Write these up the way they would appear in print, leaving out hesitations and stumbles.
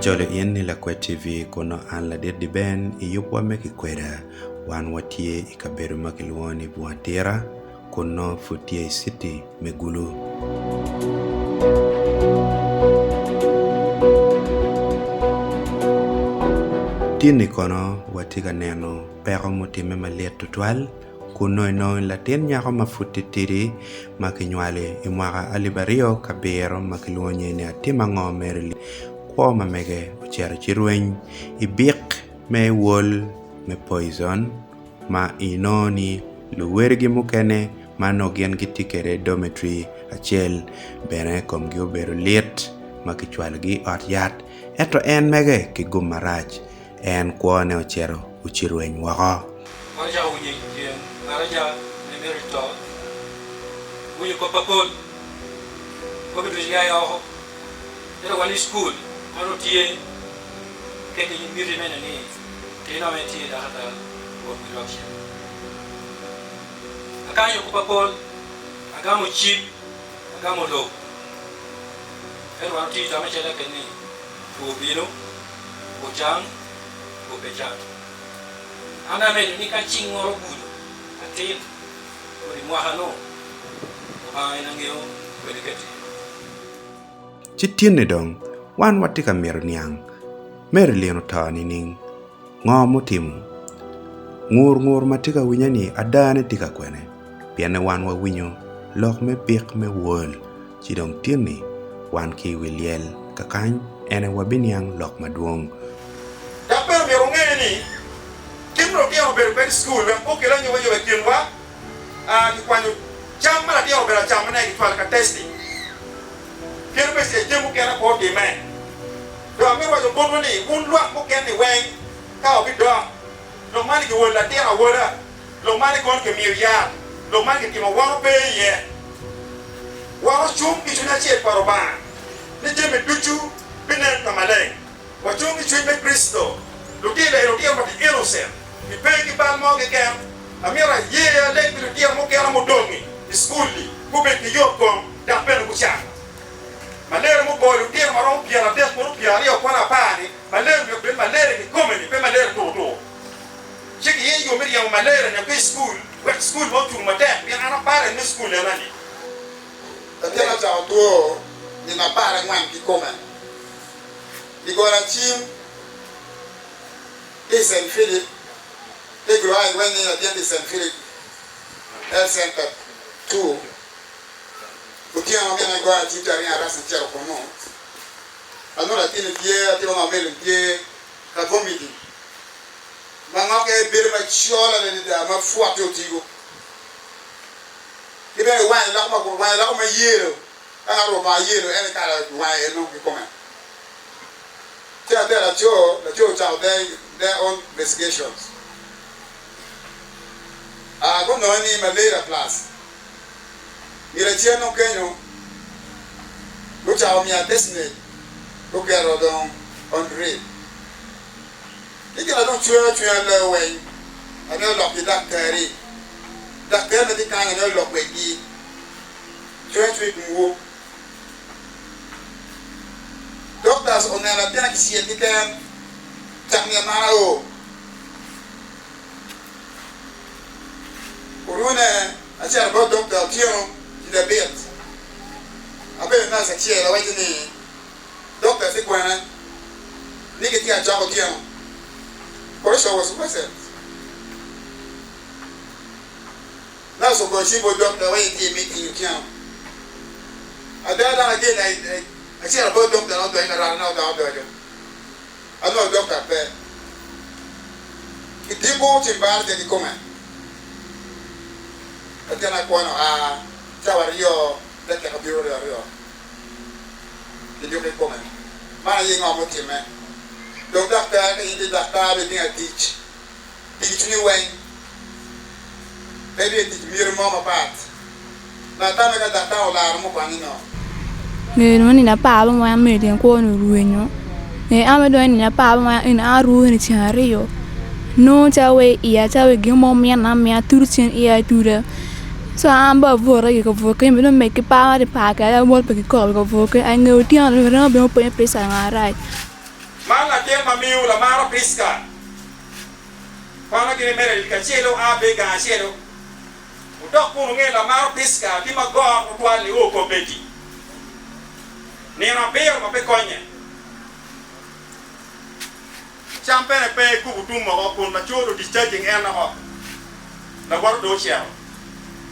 Acholi ni Lakwed TV kono an la di ben iyupwa meki kweda wan watie ikaberu makiluoni buatira kono futie city me Gulu. Tini kono watiga neno pero mutime maliet tutwal kuno ino latin nyako mafuti tiri makinywale imwaka alibario kabero makiluonye ni atima ngomerili kwa mamege uchero chirweny ibik me wol me poison ma inoni luwergi mukene manogien gitikere dormitory achel bene komgi obero liet makichwalgi ot yat eto en mege kigum marach en kwa ne ochero uchirweny wako Maraja unyi maraja nemerito unyi kwa pakol kwa bidu ya yao era wali school maro tie keke yimiri mena ni tena meti da hata kwa milokya akanyo kwa pakol agamo chip agamo lo era wanti tamechela keni ubino ujang ubejang ana me ni ka chingoro budo atin ori mwahano ba inangeo wediketi chitine dong wan watika mer niang mer lieno tani ning ngomo timu ngur matika winyani adane tika kwene piane wan wa winyo lok me pik me wol chidong tini wan ki wiliel kakany ene wabiniang lok maduong dapat merongeni kimro kia ober school when okela nyo yo kinwa kwanyo chama la dia ober chama na kitwala ka testing kero pese jemu kera ko de man do amiro yo bono ni unlwa ko keni wen ka obi do lo mani ki wola dia wola lo mani kon ke miya lo mani ki mo waro pe ye waro chum ki tuna che paroba ni jeme duchu binen tamale wa chum ki chwe Kristo lo dia ma di innocent mi pegi bal mo ke kem amira ye le bi dia mo ke ala mo dongi skuli ko be ki yoko da pen ku cha malere mo bolu dia ma ron pia la des mo pia ri o kwa pani malere bi malere ki come ni pe malere to chiki ye yo mi ya malere na ke school wet school mo tu ma da bi ana pare ni school na ni tatiana cha to ni na pare ngwan ki come igora chim St. Philip the Gulu High when at the end of St. Philip Health Center 2 ukia na go ati tari ara sa chero kono anora tini pie ati ma mele pie ka vomiti manga ke bere ma chola le da ma fuati otigo ibe wa la ma yero ana ro ma yero ene kala wa eno ki koma la cho chao their own investigations. Go no ni malaria plus. Irachia no kenyo. Go chao mi atesne. Go kero don on grade. Ikela don chua le way. Ano lock the doctor. Doctor na di kanga no lock we gi. Chua mu. Doctors on la tena ki siete kan tamia maro uruna acha ba doctor tio ida bet abe na sa chia la wajini doctor se kwana nige tia chako tio por eso was present na so go shibo doctor wa ti meeting tio adala again I see a boat doctor not doing around now down there. I know doctor pe. It did go to bar the comment. I tell I want Tawario, that can be real. Did you comment? My young almost him, man. Don't doctor, he did that everything I teach. Teach me when. Maybe teach me your mom apart. Now, time I got that down, I'm ni na pa ba ma me den ko no ruenyo ame do ni na pa ba ma ina ru ni chario no chawe iya chawe gimo mi na mi aturchen iya tura so amba vora ke voke me no me ke pa de pa ka ya mol pe ko voke ai no ti an ro be pe presa ngarai Mala tem mamiu la mara pisca. Quando que mere il cancelo a be cancelo. O dopo non è la mara pisca, ti ma go o quali o competi. Ne na per ma pe cogne. Champagne pe ku tu mo ko ma choro discharging en na ho. La guardo do chiaro.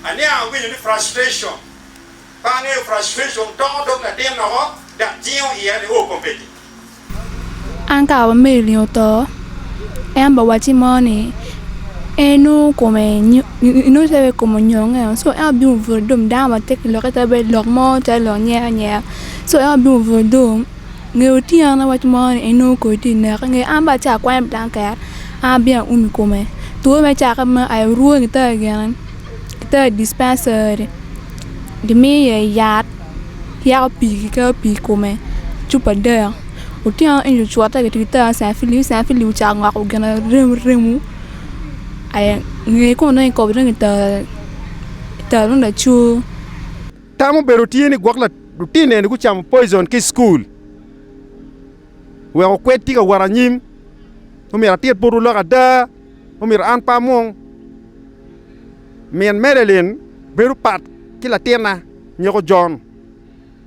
Ania we ni frustration. Pa ne frustration do na tem na ho da tio ia de o competi. Anka wa meli oto amba wachi money eno come no se como nyonga so a bi un vodom da ma tek lo ka be lo mo ta lo nya so a bi un vodom nge ti ana wachi money eno ko ti na nge amba cha kwa blanca a bi un come to me cha ka ma ai ruo ngita gan kita dispenser de me ya pi ka pi come chupa der o tien en chuata que tita sa fili cha ngwa ko gana remu ay ngi ko no ko bren ta no da chu Tamo berutini gwakla rutine ni kucham poison ki school. We ko kweti ka waranyim. Umira tiet boru la da. Umira an pa mong. Mien Madeline beru pat ki la tena nyoko John.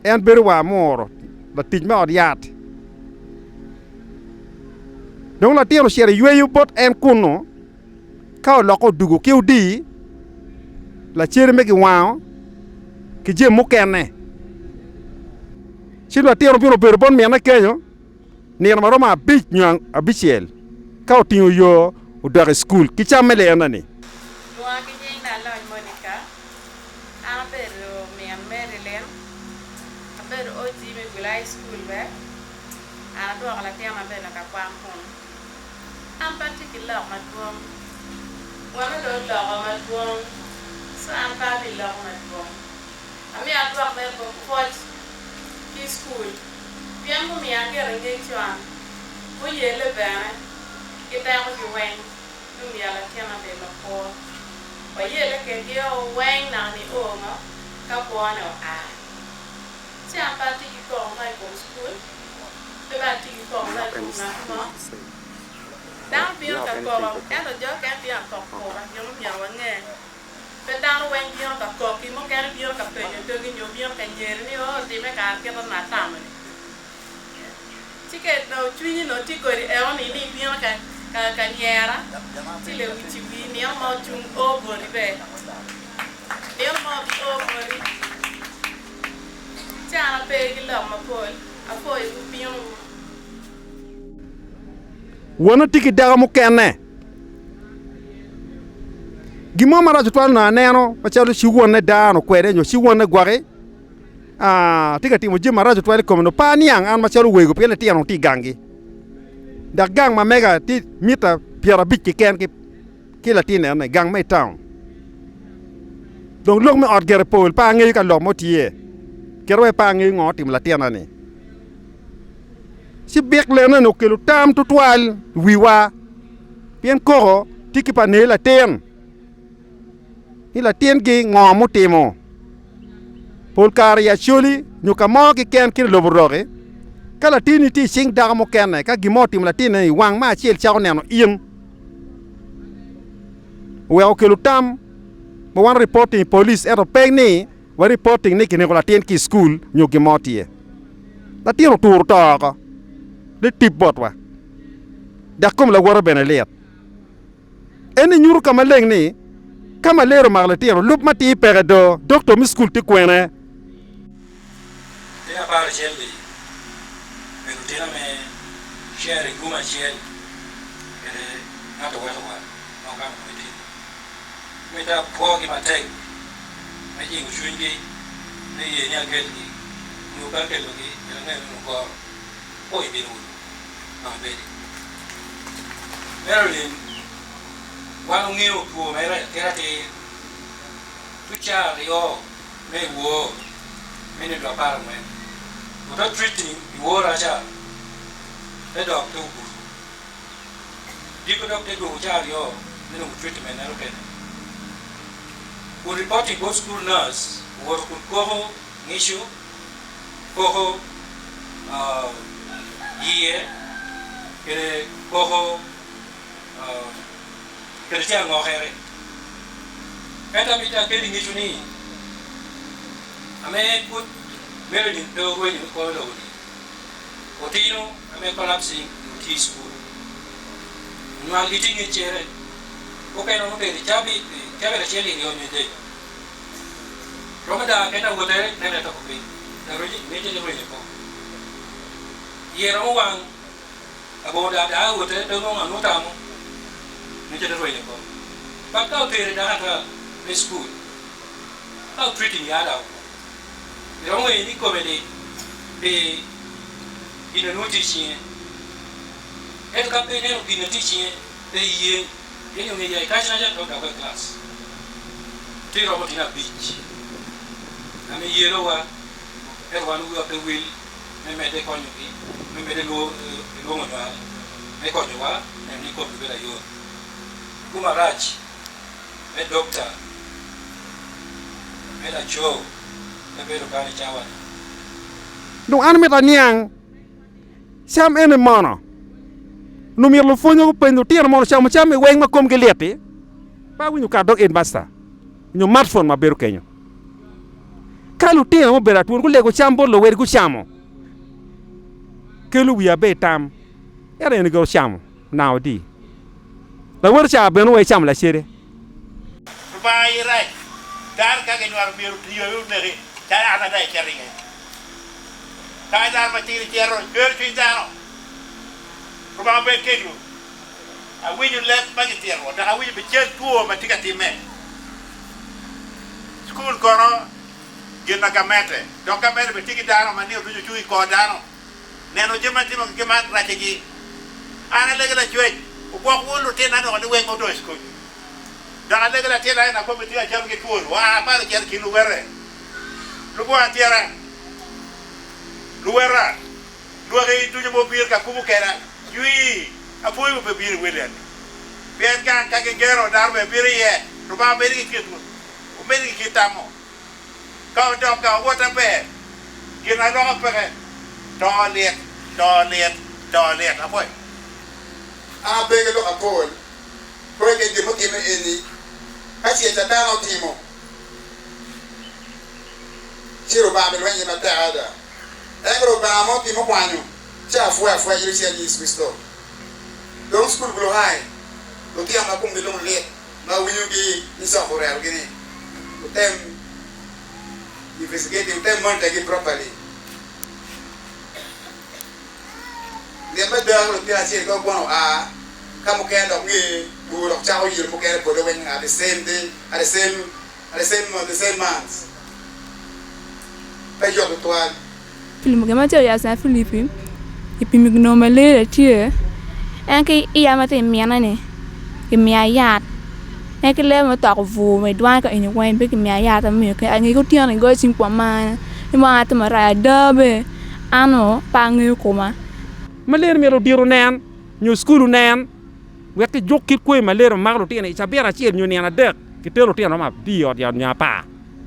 En beru wa moro. La tijma odiat. Donc la tiro chere yueyu bot en kuno. Kao loko dugu ki udi. La chere meki wao. Ki je mukene. Sino tiro pino berbon miana kenyo. Ni na maroma bich nyang abichel. Kao tinyo yo udare school. Ki chamele anani. Luang ki jeng na loy Monica. Ana pero mian Maryland. Pero oji me Gulu High School be. Ana to ala tiama be na ka kwang hon. Am particular matwom. Wana do lo matwom. So am pa bi lo matwom. Ami atwa me ko coach ki school. Bien mo mi agere nge chwan. Mo yele bana. Kita ko di wen. Mi ala tiama be lo ko. Wa yele ke dio wen na ni o ma. Ka ko na a. Si am pa ti ko mai ko school. Te ba ti ko mai ko na ma. Đang biếng cả cò em là gió cái biếng cò cò nhưng mà nhiều vấn nghe. Cái đang quen biếng cả cò khi mà cái biếng cả bể những cái nhiều biếng cái nhẹ này ó thì mấy cái nó nát tạm này. Chỉ cái đầu chui nó chỉ coi eo này đi biếng cái nhẹ ra. Chỉ liệu chỉ vì nếu mà chung ô bờ đi về. Nếu mà ô bờ đi. Cha nó về cái lòng mà phôi biếng. Wana tiki daga mukene. Gimo mara tutwal na neno, pachalo si wana da no kwere nyo si wana gware. Tika timo jim mara tutwal komno pa niang an machalo wego pele ti ano ti gangi. Da gang ma mega ti mita piara biki ken ki latine ane gang me town. Donc lok me ot gere pol pa ngi ka lok mo tie. Kerwe pa ngi ngo tim latine ane. Si bek lena no kelu tam tutwal wiwa pien koro tiki pa ne la ten gi ngomo temo pol kar ya Acholi nyuka mo ki ken kir lobroge kala tini ti sing daga mo ken ka gimo tim la tin wang ma chiel chao neno ien we o kelu tam mo wan reporting police ero peng ni wa reporting ni kine ko la ten ki school nyu gimo tie la tiro tur to ko de tip bot wa da kom la wara beneliat eni nyuru kama leng ni kama lero magletiro lup mati peredo doctor mi school ti kwene te apar jelli me rutina me share guma jel ene nato wa no kam miti meta pogi matek me jingu shungi ne ye nya gelgi no ka kelgi ene no ko oi binu no bedi Maryland wanu ngiu tu mera kerate tucha rio me wo mene do apartment without treating wo raja the doctor diko doctor go cha rio mene treatment na roken we reporting go school nurse wo ko ngishu ko year kere koko kere tia ngokhere eta mita kedi ngituni ame put mere ni do we ni ko lo ni otino ame collapsing T school no giti ni chere okay no be chabi la cheli ni oni de romada kena wotere nene to ko na roji meje ni ko yero wang aboda da wotere do no anu tamu meje de roji ko bakau tere da ha school how treating ya da yero ni ko be ina no teaching et ka pe ne no ina teaching be ye yenyo ngi ya ka chana to ka class tiro mo tina beach ame yero wa e wa nu wa pe wil me de ko nyuki me de lo mo wa me ko wa ni ko be la yo kuma raj me doctor me la jo me be ro ka ni chawa no an me taniang sam ene mana no mir lo fonyo ko pendo tira mo chama chama weng ma kom ke lete pa winyo ka dog en basta nyo smartphone ma beru kenyo kalu tira mo bera tuon ko lego chambo lo wer ko chamo kelu wiya be tam era en go chamo now di la wer cha ben we cham la chere ba irai dar ka ke nwar beru tiyo yu ne ta ana dai cheringa ta dar ma tiri chero ber tin dano ba be kelu a winyo left ba ke tiro da a winyo be chen tuo ma tika time school kono gina kamete do kamete be tiki dano ma ni odu chui ko dano neno jema timo ke ma rachegi ana legala chwe o ko wulu tena no ni wengo do school da legala tena na ko be tia jam ke tuo wa ba ke kilu were lu ko atiara lu wera lu ge tu mo bir ka kubu kera yui apoy be bir welen ben kan ka ke gero dar be bir ye ru ba be ki tu o be ki tamo ka do ka wota be gina do pe toilet apoy a be ke do apol ko ke de mo ke me eni asi ta da no timo siro ba be wenye na taada egro ba mo timo kwanyu cha afua yiri sia Jesus Christo don school Gulu High lo ti ama kum de lo le na winyu gi isa horeal gini o tem investigate o tem monta gi properly le ma da lo ti asi ko bono a kamu ke do ngi bu lo cha o yir mo ke ko do wen at the same day at the same months pa yo do toal film ke ma cha ya sa Philippines e pi migno male tie en ke iya ma te miana ne ke mia yat en ke le ma ta ko vu me dwa ka ni wen be ke mia yat me ke ani ko tian go sin kwa ma ni ma ta ma ra da be ano pa ngi ko ma maler mero diru nen nyu skulu nen wekti jokit koy maler maglo tiene chabera chier nyu nena dek kitelo tiene ma biot ya nya pa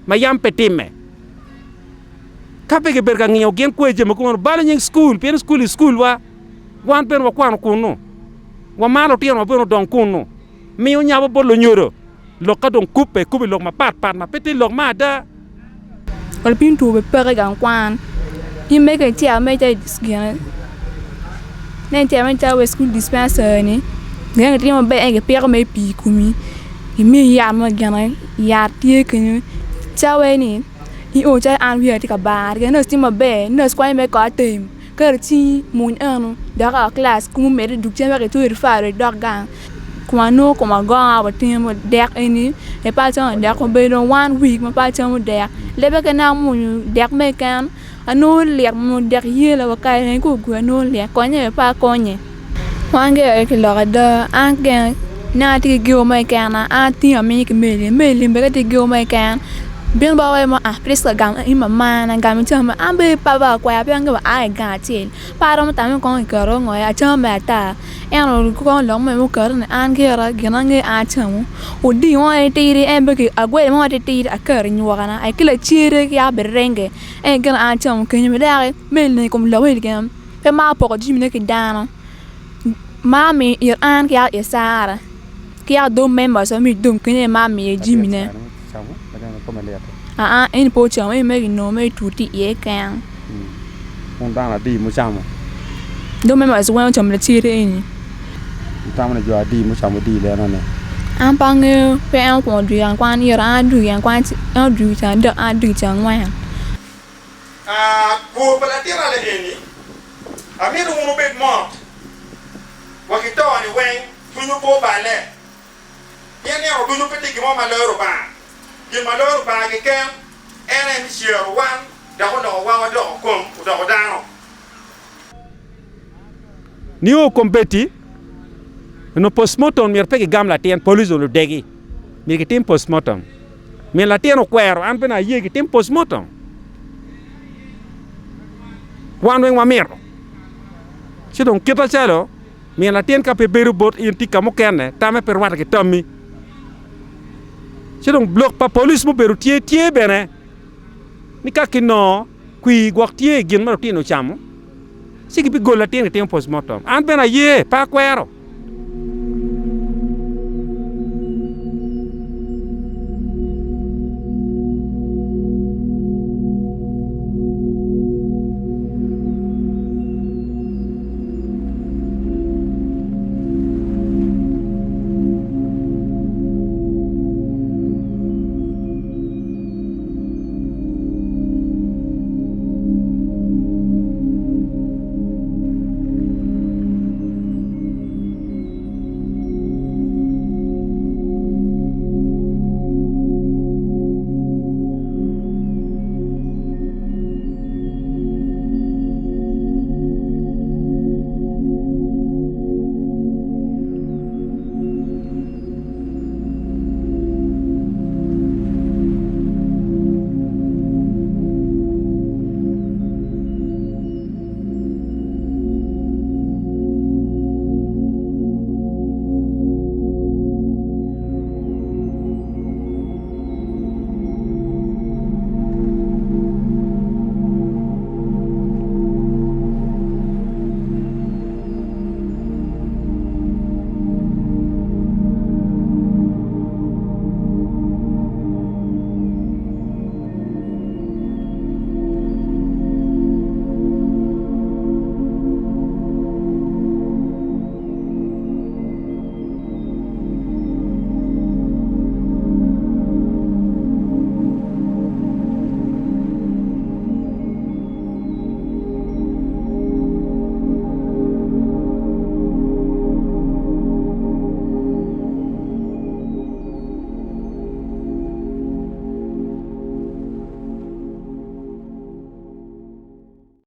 ma yam petime kape ke berga ngiyo gen koy jema ko bala nying school pen school wa wan pen wa kwan kunu wa malo tiene wa pen don kunu mi nya bo lo nyoro lo ka don coupe lo ma pat ma peti lo ma da wal pintu be pere gan kwan i me ke tia me ta sgian nen tia me ta we school dispenser ni ngen ti mo be en ke pere me pi kumi i mi ya mo gana ya tie ke cha we ni i o cha an wi ti ka bar ke no sti mo be no skwai me ka tem ker ti mun anu da ka class kumu me du tia me ke tu ri fa re dog gang kuma no kuma ga wa ti mo dek eni e pa cha da ko be no 1 week ma pa cha mo dek lebe ke na mu dek me kan anu le mo dek ye la ka ne ko gu anu le ko nye pa ko nye wange ke lo da an ke na ti ge o me kan a ti o me ke me le be ke ti ge o me kan bin ba wa ma preska gam i ma na gam cha ma an be pa ba kwa ya nga ba ai ga ti pa ro ta me ko ke ro ngo ya cha ma ta en ro ko lo me mo ka ne an ke ra ge na nge a cha mo o di wa ti ri en be ke agwe mo ti ti a ka ri nwa kana ai kila chi re ya be renge en ge na a cha mo ke ni me da me ne kom lo we gam pe ma po ko ji me ke da no mami ir an kia isara kia dum members of me dum kine mami e jimine in pocha me me no me tuti ye kan dana di mo chamo dum members wan chom le tire in tamana jo di mo chamo di le na ne an pange pe an ko du yan kwan ir an du yan kwan an du cha de an du cha wan ko pala tira le eni amiru mo bet mort wakitoni wen tunyu po bale yene o dunyu pete ki mo maloro ba ki maloro ba ke kem ene mi shiro wan da ko wa do kom do dano ni o kompeti no postmortem mir pege gam la tien police no degi mi ke tim postmortem mi la tien o kwero an pena ye ke tim postmortem wan wen wa mir si don kita chalo mi la tien ka pe beru bot in tika mo kenne tame per wata ke tommi si don blok pa police mo beru tie bene ni ka kino kui gwak tie gin ma tien o chamo si ki bi go la tien ke tim postmortem an pena ye pa kwero